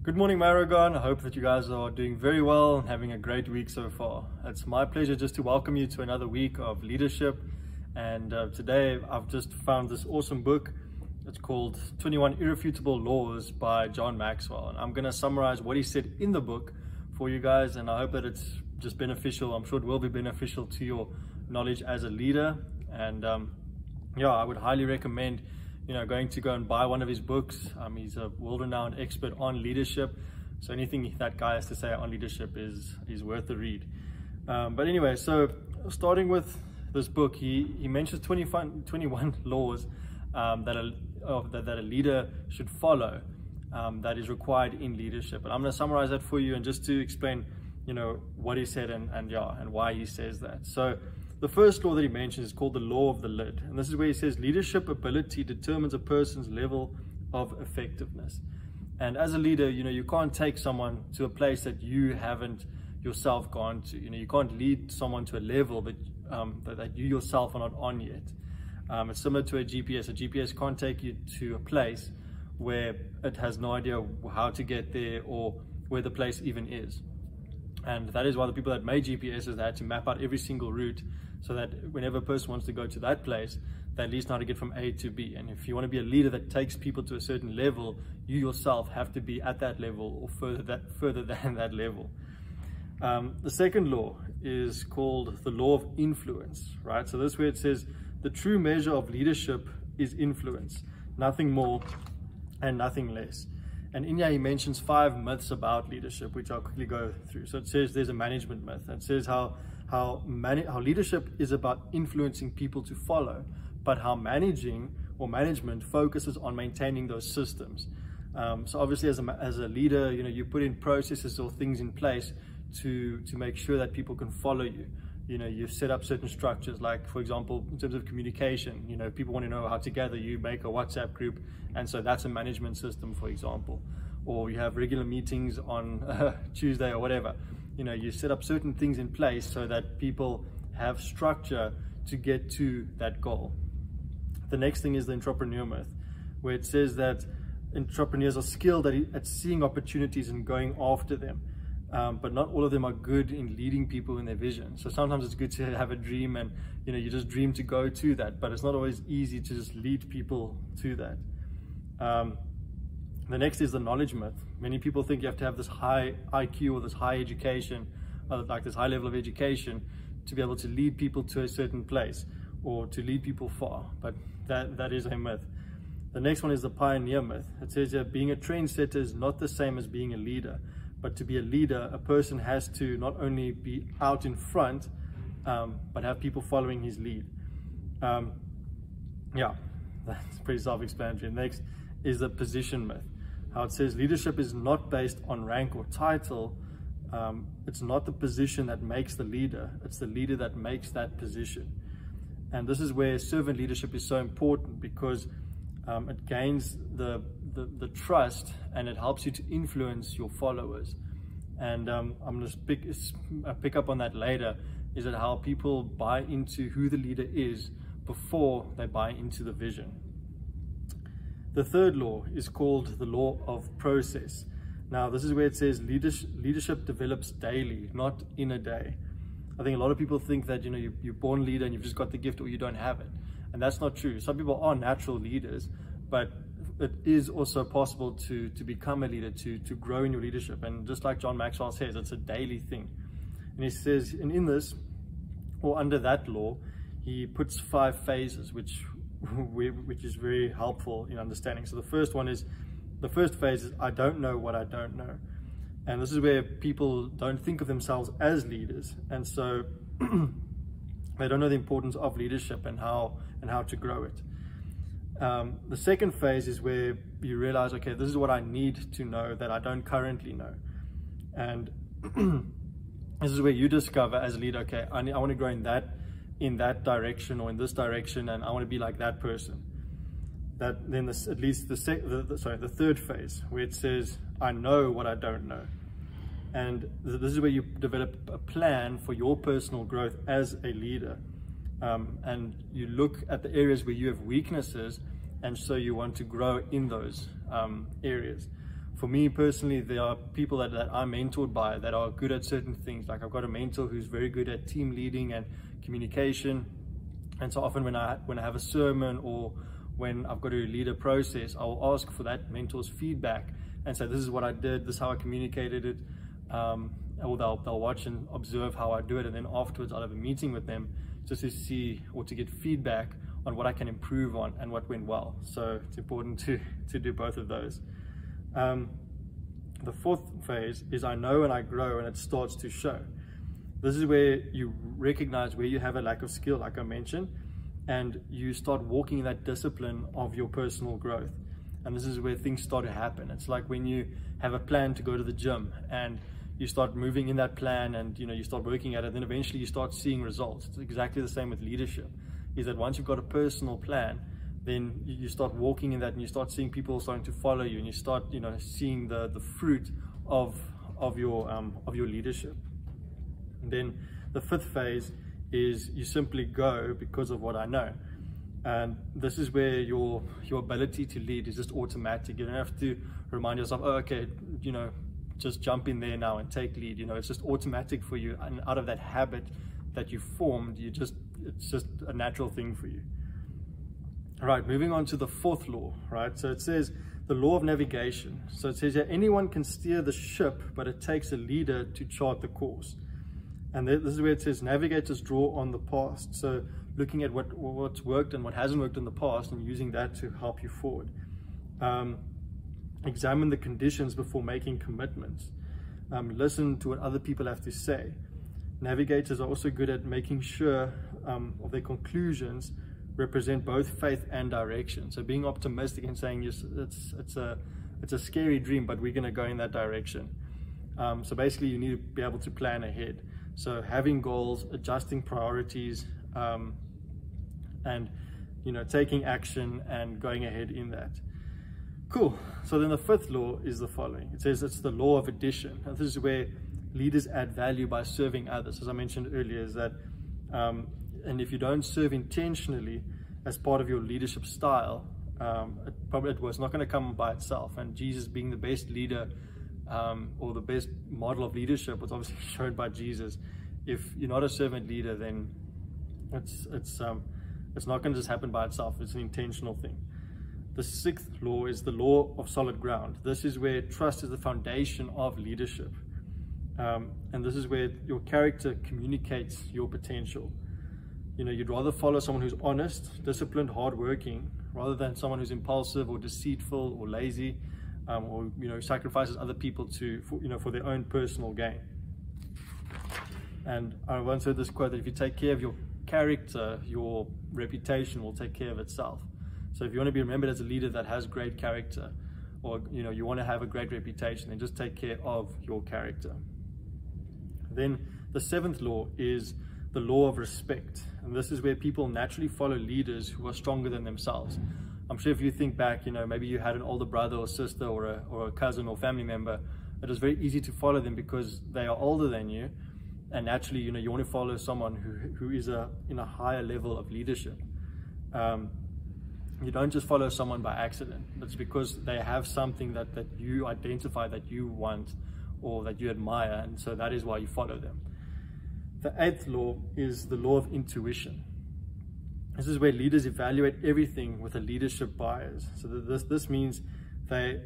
Good morning, Maragon. I hope that you guys are doing very well and having a great week so far. It's my pleasure just to welcome you to another week of leadership. And today I've just found this awesome book. It's called 21 Irrefutable Laws by John Maxwell. And I'm going to summarize what he said in the book for you guys. And I hope that it's just beneficial. I'm sure it will be beneficial to your knowledge as a leader. And I would highly recommend going to go and buy one of his books. He's a world-renowned expert on leadership, so anything that guy has to say on leadership is worth the read. But anyway, so starting with this book, he mentions 21 laws that a leader should follow, that is required in leadership. And I'm going to summarize that for you and just to explain what he said and why he says that. So the first law that he mentions is called the law of the lid. And this is where he says leadership ability determines a person's level of effectiveness. And as a leader, you can't take someone to a place that you haven't yourself gone to. You can't lead someone to a level that you yourself are not on yet. It's similar to a GPS. A GPS can't take you to a place where it has no idea how to get there or where the place even is. And that is why the people that made GPSs, they had to map out every single route, so that whenever a person wants to go to that place, they at least know how to get from A to B. And if you want to be a leader that takes people to a certain level, you yourself have to be at that level or further than that level. The second law is called the law of influence, right? So this is where it says the true measure of leadership is influence, nothing more and nothing less. And in here he mentions 5 myths about leadership, which I'll quickly go through. So it says there's a management myth. It says how leadership is about influencing people to follow, but how management focuses on maintaining those systems. So obviously as a leader, you put in processes or things in place to make sure that people can follow you. You set up certain structures, like for example, in terms of communication, people want to know how to gather, you make a WhatsApp group, and so that's a management system, for example. Or you have regular meetings on Tuesday or whatever. You set up certain things in place so that people have structure to get to that goal. The next thing is the entrepreneur myth, where it says that entrepreneurs are skilled at seeing opportunities and going after them. But not all of them are good in leading people in their vision. So sometimes it's good to have a dream and you just dream to go to that, but it's not always easy to just lead people to that. The next is the knowledge myth. Many people think you have to have this high IQ or this high education, like this high level of education, to be able to lead people to a certain place or to lead people far, but that is a myth. The next one is the pioneer myth. It says that being a trendsetter is not the same as being a leader. But to be a leader, a person has to not only be out in front, but have people following his lead. That's pretty self-explanatory. Next is the position myth. How it says leadership is not based on rank or title. It's not the position that makes the leader, it's the leader that makes that position. And this is where servant leadership is so important, because it gains the trust and it helps you to influence your followers. And I'm going to pick up on that later, is that how people buy into who the leader is before they buy into the vision. The third law is called the law of process. Now this is where it says leadership develops daily, not in a day. I think a lot of people think that you're born leader and you've just got the gift, or you don't have it. And that's not true. Some people are natural leaders, but it is also possible to become a leader, to grow in your leadership. And just like John Maxwell says, it's a daily thing. And he says, and in this, or under that law, he puts 5 phases, which is very helpful in understanding. So the first phase is I don't know what I don't know. And this is where people don't think of themselves as leaders. And so they don't know the importance of leadership and how to grow it. The second phase is where you realize, okay, this is what I need to know that I don't currently know. And this is where you discover as a leader, okay, I want to grow in that direction or in this direction, and I want to be like that person. Then at least the third phase, where it says, I know what I don't know. And this is where you develop a plan for your personal growth as a leader. And you look at the areas where you have weaknesses, and so you want to grow in those areas. For me personally, there are people that I'm mentored by that are good at certain things. Like I've got a mentor who's very good at team leading and communication. And so often when I have a sermon or when I've got to lead a process, I will ask for that mentor's feedback and say, this is what I did, this is how I communicated it. Or they'll watch and observe how I do it, and then afterwards I'll have a meeting with them just to see or to get feedback on what I can improve on and what went well. So it's important to do both of those. The fourth phase is I know and I grow, and it starts to show. This is where you recognize where you have a lack of skill, like I mentioned, and you start walking in that discipline of your personal growth. And this is where things start to happen. It's like when you have a plan to go to the gym and you start moving in that plan, and you start working at it, then eventually you start seeing results. It's exactly the same with leadership, is that once you've got a personal plan, then you start walking in that, and you start seeing people starting to follow you, and you start seeing the fruit of your leadership. And then the fifth phase is you simply go because of what I know. And this is where your ability to lead is just automatic. You don't have to remind yourself, oh, okay, just jump in there now and take lead. It's just automatic for you, and out of that habit that you formed, it's just a natural thing for you. All right, moving on to the fourth law, right? So it says the law of navigation. So it says, yeah, anyone can steer the ship, but it takes a leader to chart the course. And this is where it says navigators draw on the past. So looking at what's worked and what hasn't worked in the past, and using that to help you forward. Examine the conditions before making commitments. Listen to what other people have to say. Navigators are also good at making sure of their conclusions represent both faith and direction. So being optimistic and saying, yes, it's a scary dream, but we're going to go in that direction. So basically you need to be able to plan ahead. So having goals, adjusting priorities, and taking action and going ahead in that. Cool. So then the fifth law is the following. It says it's the law of addition. And this is where leaders add value by serving others. As I mentioned earlier, is that and if you don't serve intentionally as part of your leadership style, it was not going to come by itself. And Jesus, being the best leader or the best model of leadership, was obviously shown by Jesus. If you're not a servant leader, then it's not going to just happen by itself. It's an intentional thing. The sixth law is the law of solid ground. This is where trust is the foundation of leadership. And this is where your character communicates your potential. You'd rather follow someone who's honest, disciplined, hardworking, rather than someone who's impulsive or deceitful or lazy, or sacrifices other people for their own personal gain. And I once heard this quote that if you take care of your character, your reputation will take care of itself. So if you want to be remembered as a leader that has great character, or you want to have a great reputation, then just take care of your character. Then the seventh law is the law of respect. And this is where people naturally follow leaders who are stronger than themselves. I'm sure if you think back, maybe you had an older brother or sister or a cousin or family member, it was very easy to follow them because they are older than you. And naturally, you want to follow someone who is in a higher level of leadership. You don't just follow someone by accident. It's because they have something that you identify that you want or that you admire, and so that is why you follow them. The eighth law is the law of intuition. This is where leaders evaluate everything with a leadership bias. So this means they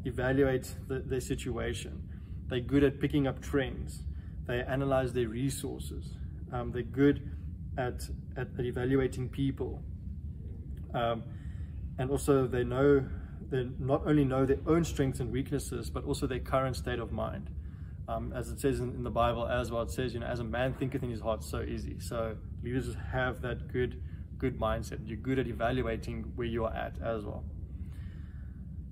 evaluate their situation. They're good at picking up trends. They analyze their resources. They're good at evaluating people. And also they not only know their own strengths and weaknesses, but also their current state of mind. As it says in the Bible as well, it says, as a man thinketh in his heart, so easy. So leaders have that good mindset. You're good at evaluating where you are at as well.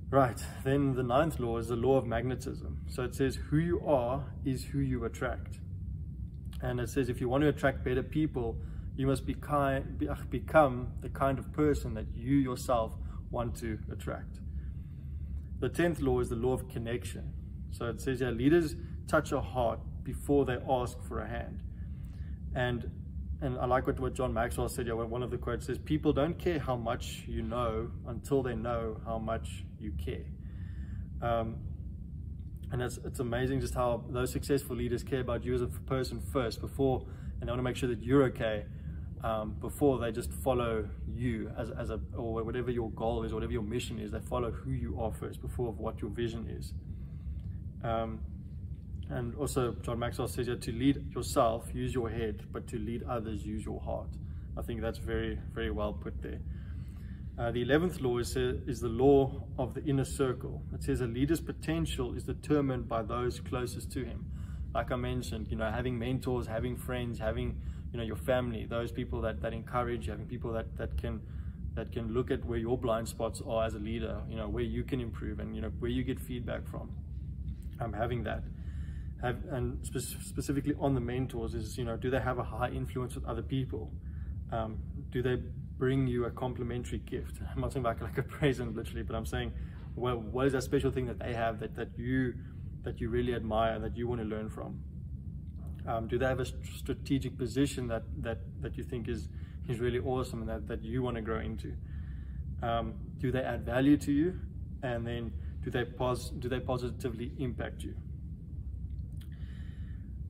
Right, then the ninth law is the law of magnetism. So it says who you are is who you attract. And it says if you want to attract better people, you must become the kind of person that you yourself want to attract. The 10th law is the law of connection. So it says, leaders touch a heart before they ask for a hand. And I like what John Maxwell said. One of the quotes says, people don't care how much you know until they know how much you care. And it's amazing just how those successful leaders care about you as a person first, before, and they want to make sure that you're okay, before they just follow you or whatever your goal is, or whatever your mission is. They follow who you are first, before what your vision is. And also, John Maxwell says here, to lead yourself, use your head, but to lead others, use your heart. I think that's very, very well put there. The 11th law is the law of the inner circle. It says a leader's potential is determined by those closest to him. Like I mentioned, having mentors, having friends, having, your family, those people that encourage you, having people that can look at where your blind spots are as a leader, where you can improve, and where you get feedback from. Having that. And specifically on the mentors is, do they have a high influence with other people? Do they bring you a complimentary gift? I'm not saying like a present literally, but I'm saying, well, what is that special thing that they have that you really admire, that you want to learn from? Do they have a strategic position that you think is really awesome, and that you want to grow into? Do they add value to you? And then do they positively impact you?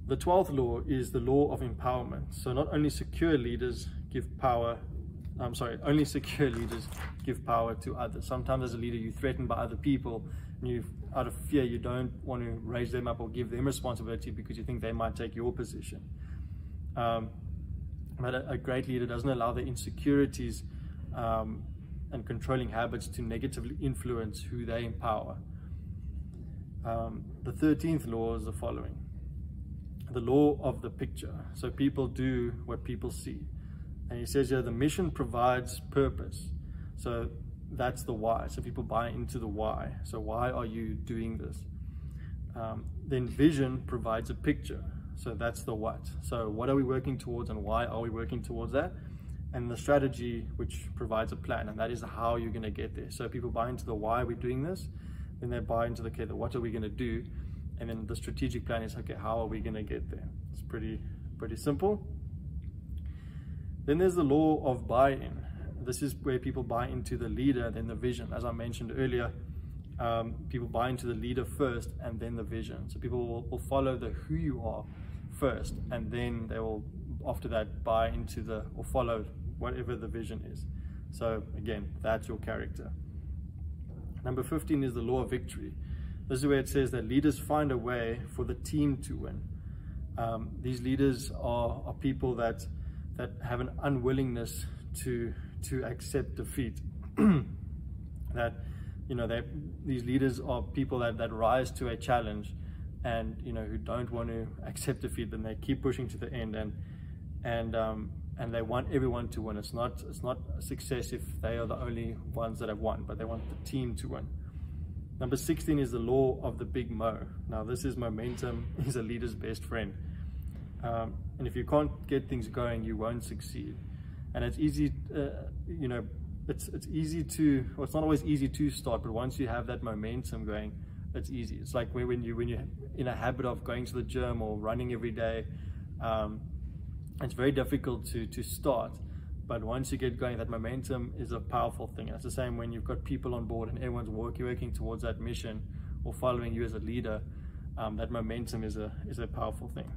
The 12th law is the law of empowerment. So not only secure leaders give power, only secure leaders give power to others. Sometimes as a leader, you're threatened by other people, and out of fear, you don't want to raise them up or give them responsibility because you think they might take your position. But a great leader doesn't allow their insecurities and controlling habits to negatively influence who they empower. The 13th law is the following: the law of the picture. So people do what people see. And he says here, the mission provides purpose. So that's the why. So people buy into the why. So why are you doing this? Then vision provides a picture. So that's the what. So what are we working towards, and why are we working towards that? And the strategy, which provides a plan, and that is how you're going to get there. So people buy into the why we're doing this, then they buy into the what are we going to do? And then the strategic plan is, okay, how are we going to get there? It's pretty simple. Then there's the law of buy-in. This is where people buy into the leader, then the vision. As I mentioned earlier, people buy into the leader first and then the vision. So people will follow the who you are first, and then they will, after that, buy into or follow whatever the vision is. So again, that's your character. Number 15 is the law of victory. This is where it says that leaders find a way for the team to win. These leaders are people that have an unwillingness to accept defeat. These leaders are people that rise to a challenge, and who don't want to accept defeat, and they keep pushing to the end, and they want everyone to win. It's not a success if they are the only ones that have won, but they want the team to win. Number 16 is the law of the big mo. Now this is momentum is a leader's best friend. And if you can't get things going, you won't succeed. And it's easy, it's easy to, well, it's not always easy to start, but once you have that momentum going, it's easy. It's like when you're in a habit of going to the gym or running every day, it's very difficult to start. But once you get going, that momentum is a powerful thing. And it's the same when you've got people on board and everyone's working towards that mission or following you as a leader. That momentum is a powerful thing.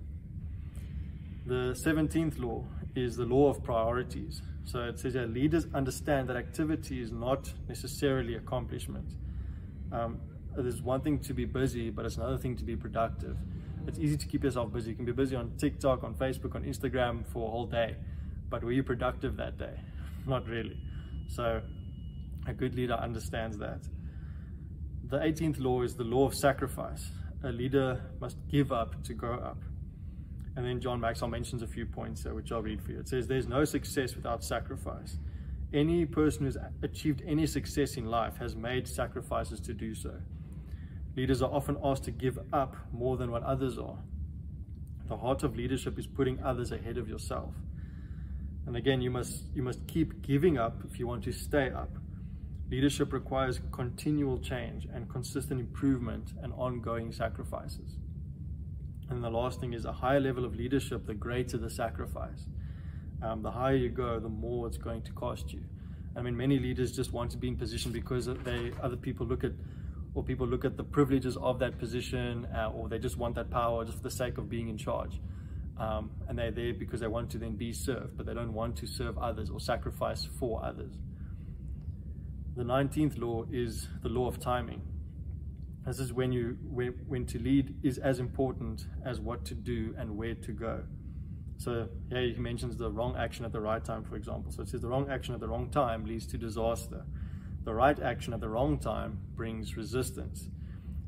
The 17th law is the law of priorities. So it says that leaders understand that activity is not necessarily accomplishment. There's one thing to be busy, but it's another thing to be productive. It's easy to keep yourself busy. You can be busy on TikTok, on Facebook, on Instagram for a whole day. But were you productive that day? Not really. So a good leader understands that. The 18th law is the law of sacrifice. A leader must give up to grow up. And then John Maxwell mentions a few points here, which I'll read for you. It says, there's no success without sacrifice. Any person who's achieved any success in life has made sacrifices to do so. Leaders are often asked to give up more than what others are. The heart of leadership is putting others ahead of yourself. And again, you must keep giving up if you want to stay up. Leadership requires continual change and consistent improvement and ongoing sacrifices. And the last thing is, a higher level of leadership, the greater the sacrifice. The higher you go, the more it's going to cost you. I mean, many leaders just want to be in position because other people look at or people look at the privileges of that position, or they just want that power just for the sake of being in charge. And they're there because they want to then be served, but they don't want to serve others or sacrifice for others. The 19th law is the law of timing. This is when to lead is as important as what to do and where to go. So here he mentions the wrong action at the right time, for example. So it says the wrong action at the wrong time leads to disaster. The right action at the wrong time brings resistance.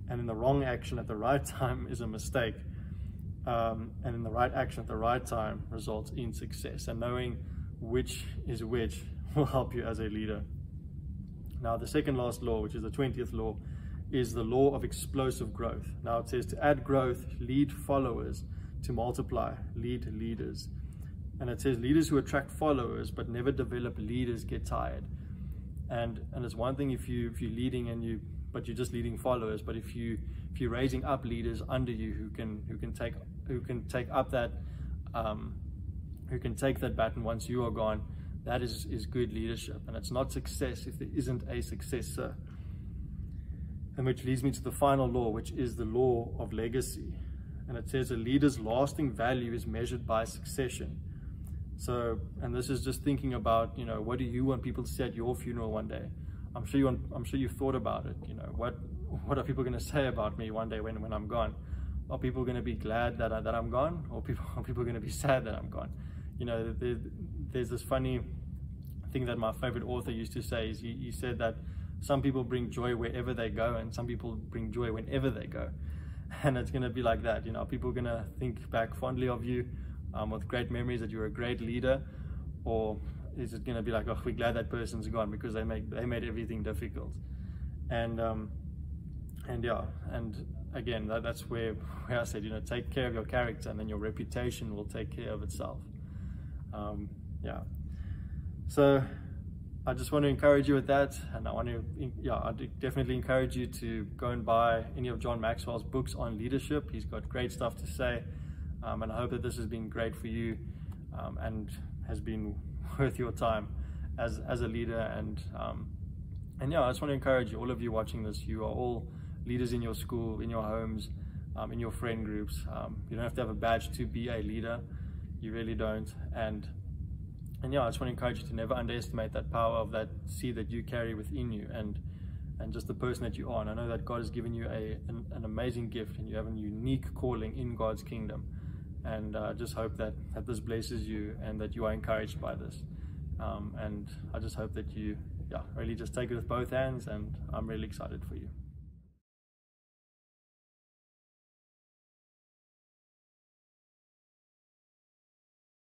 And then the wrong action at the right time is a mistake. And then the right action at the right time results in success. And knowing which is which will help you as a leader. Now, the second last law, which is the 20th law, is the law of explosive growth. Now it says to add growth, lead followers. To multiply, lead leaders. And it says leaders who attract followers but never develop leaders get tired. And it's one thing if you're leading but you're just leading followers. But if you're raising up leaders under you who can take that baton once you are gone, that is good leadership. And it's not success if there isn't a successor. And which leads me to the final law, which is the law of legacy. And it says a leader's lasting value is measured by succession. So, and this is just thinking about, what do you want people to say at your funeral one day? I'm sure you've thought about it. What are people going to say about me one day when I'm gone? Are people going to be glad that I'm gone, or are people going to be sad that I'm gone? There's this funny thing that my favorite author used to say. Is he said that some people bring joy wherever they go, and some people bring joy whenever they go. And it's going to be like that. People are going to think back fondly of you with great memories that you're a great leader, or is it going to be like, oh, we're glad that person's gone because they made everything difficult. And again, that's where I said, take care of your character, and then your reputation will take care of itself. So I just want to encourage you with that, and I definitely encourage you to go and buy any of John Maxwell's books on leadership. He's got great stuff to say, and I hope that this has been great for you, and has been worth your time as a leader. And I just want to encourage you, all of you watching this, you are all leaders in your school, in your homes, in your friend groups. You don't have to have a badge to be a leader. You really don't. And I just want to encourage you to never underestimate that power of that seed that you carry within you, and just the person that you are. And I know that God has given you an amazing gift, and you have a unique calling in God's kingdom. And I just hope that this blesses you, and that you are encouraged by this. And I just hope that you really just take it with both hands, and I'm really excited for you.